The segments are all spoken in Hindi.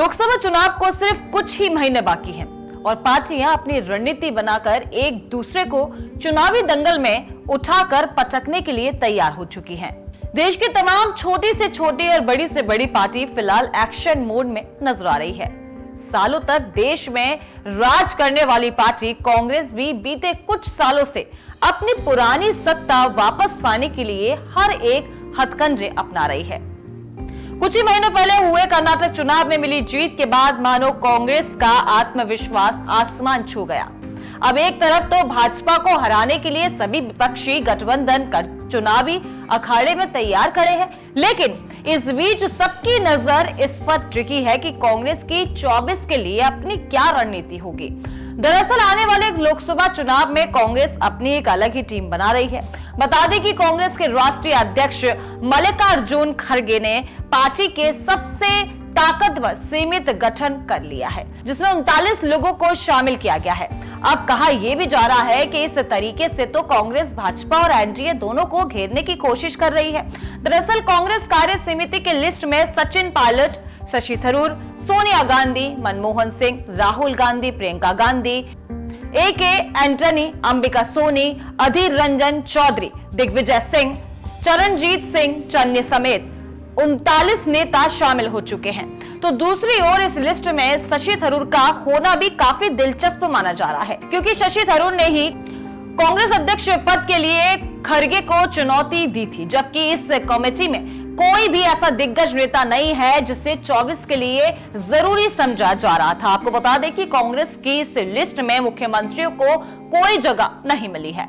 लोकसभा चुनाव को सिर्फ कुछ ही महीने बाकी हैं और पार्टियां अपनी रणनीति बनाकर एक दूसरे को चुनावी दंगल में उठाकर पटकने के लिए तैयार हो चुकी हैं। देश की तमाम छोटी से छोटी और बड़ी से बड़ी पार्टी फिलहाल एक्शन मोड में नजर आ रही है। सालों तक देश में राज करने वाली पार्टी कांग्रेस भी बीते कुछ सालों से अपनी पुरानी सत्ता वापस पाने के लिए हर एक हथकंडे अपना रही है। कुछ ही महीनों पहले हुए कर्नाटक चुनाव में मिली जीत के बाद मानो कांग्रेस का आत्मविश्वास आसमान छू गया। अब एक तरफ तो भाजपा को हराने के लिए सभी विपक्षी गठबंधन कर चुनावी अखाड़े में तैयार खड़े हैं, लेकिन इस बीच सबकी नजर इस पर टिकी है कि कांग्रेस की 24 के लिए अपनी क्या रणनीति होगी। दरअसल आने वाले लोकसभा चुनाव में कांग्रेस अपनी एक अलग ही टीम बना रही है। बता दें कि कांग्रेस के राष्ट्रीय अध्यक्ष मल्लिकार्जुन खड़गे ने पार्टी के सबसे ताकतवर सीमित गठन कर लिया है, जिसमें 39 लोगों को शामिल किया गया है। अब कहा यह भी जा रहा है कि इस तरीके से तो कांग्रेस भाजपा और एनडीए दोनों को घेरने की कोशिश कर रही है। दरअसल कांग्रेस कार्य समिति के लिस्ट में सचिन पायलट, शशि थरूर, सोनिया गांधी, मनमोहन सिंह, राहुल गांधी, प्रियंका गांधी, ए.के. एंटनी, अंबिका सोनी, अधीर रंजन चौधरी, दिग्विजय सिंह, चरणजीत सिंह चन्नी समेत 39 नेता शामिल हो चुके हैं। तो दूसरी ओर इस लिस्ट में शशि थरूर का होना भी काफी दिलचस्प माना जा रहा है, क्योंकि शशि थरूर ने ही कांग्रेस अध्यक्ष पद के लिए खड़गे को चुनौती दी थी, जबकि इस कमेटी में कोई भी ऐसा दिग्गज नेता नहीं है जिसे 24 के लिए जरूरी समझा जा रहा था। आपको बता दें कि कांग्रेस की इस लिस्ट में मुख्यमंत्रियों को कोई जगह नहीं मिली है,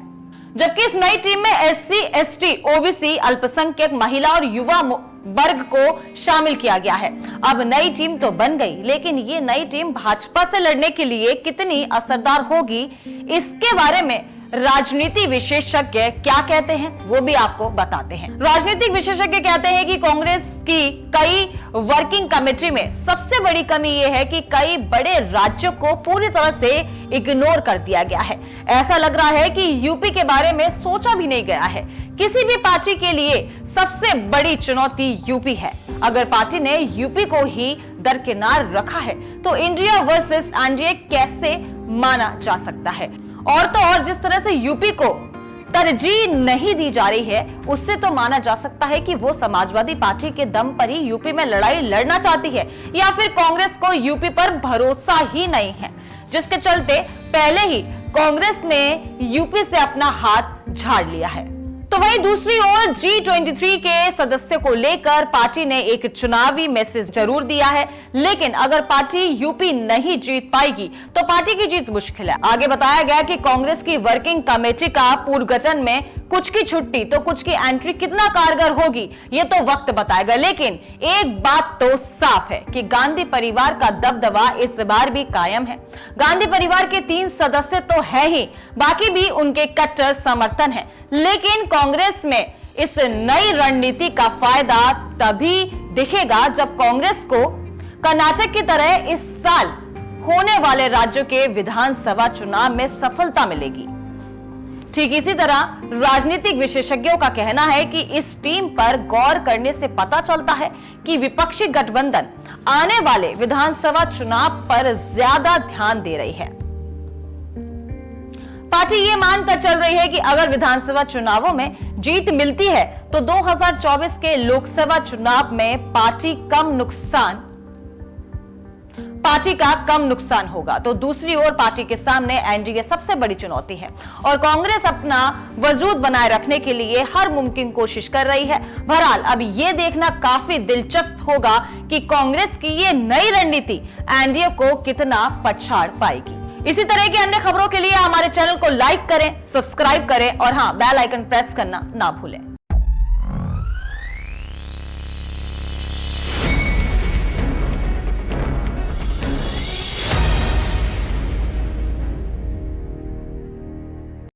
जबकि इस नई टीम में एससी, एसटी, ओबीसी, अल्पसंख्यक, महिला और युवा वर्ग को शामिल किया गया है। अब नई टीम तो बन गई, लेकिन ये नई टीम भाजपा से लड़ने के लिए कितनी असरदार होगी, इसके बारे में राजनीति विशेषज्ञ क्या कहते हैं वो भी आपको बताते हैं। राजनीतिक विशेषज्ञ कहते हैं कि कांग्रेस की कई वर्किंग कमेटी में सबसे बड़ी कमी यह है कि कई बड़े राज्यों को पूरी तरह से इग्नोर कर दिया गया है। ऐसा लग रहा है कि यूपी के बारे में सोचा भी नहीं गया है। किसी भी पार्टी के लिए सबसे बड़ी चुनौती यूपी है। अगर पार्टी ने यूपी को ही दरकिनार रखा है तो इंडिया वर्सेस एनडीए कैसे माना जा सकता है। और तो और जिस तरह से यूपी को तरजीह नहीं दी जा रही है, उससे तो माना जा सकता है कि वो समाजवादी पार्टी के दम पर ही यूपी में लड़ाई लड़ना चाहती है, या फिर कांग्रेस को यूपी पर भरोसा ही नहीं है, जिसके चलते पहले ही कांग्रेस ने यूपी से अपना हाथ झाड़ लिया है। तो वहीं दूसरी ओर G23 के सदस्यों को लेकर पार्टी ने एक चुनावी मैसेज जरूर दिया है, लेकिन अगर पार्टी यूपी नहीं जीत पाएगी तो पार्टी की जीत मुश्किल है। आगे बताया गया कि कांग्रेस की वर्किंग कमेटी का पुनर्गठन में कुछ की छुट्टी तो कुछ की एंट्री कितना कारगर होगी ये तो वक्त बताएगा, लेकिन एक बात तो साफ है कि गांधी परिवार का दबदबा इस बार भी कायम है। गांधी परिवार के 3 सदस्य तो है ही, बाकी भी उनके कट्टर समर्थन है, लेकिन कांग्रेस में इस नई रणनीति का फायदा तभी दिखेगा जब कांग्रेस को कर्नाटक की तरह इस साल होने वाले राज्यों के विधानसभा चुनाव में सफलता मिलेगी। ठीक इसी तरह राजनीतिक विशेषज्ञों का कहना है कि इस टीम पर गौर करने से पता चलता है कि विपक्षी गठबंधन आने वाले विधानसभा चुनाव पर ज्यादा ध्यान दे रही है। पार्टी ये मानकर चल रही है कि अगर विधानसभा चुनावों में जीत मिलती है तो 2024 के लोकसभा चुनाव में पार्टी का कम नुकसान होगा। तो दूसरी ओर पार्टी के सामने एनडीए सबसे बड़ी चुनौती है और कांग्रेस अपना वजूद बनाए रखने के लिए हर मुमकिन कोशिश कर रही है। बहरहाल अब यह देखना काफी दिलचस्प होगा कि कांग्रेस की ये नई रणनीति एनडीए को कितना पछाड़ पाएगी। इसी तरह की अन्य खबरों के लिए हमारे चैनल को लाइक करें, सब्सक्राइब करें और हाँ, बेल आइकन प्रेस करना ना भूलें।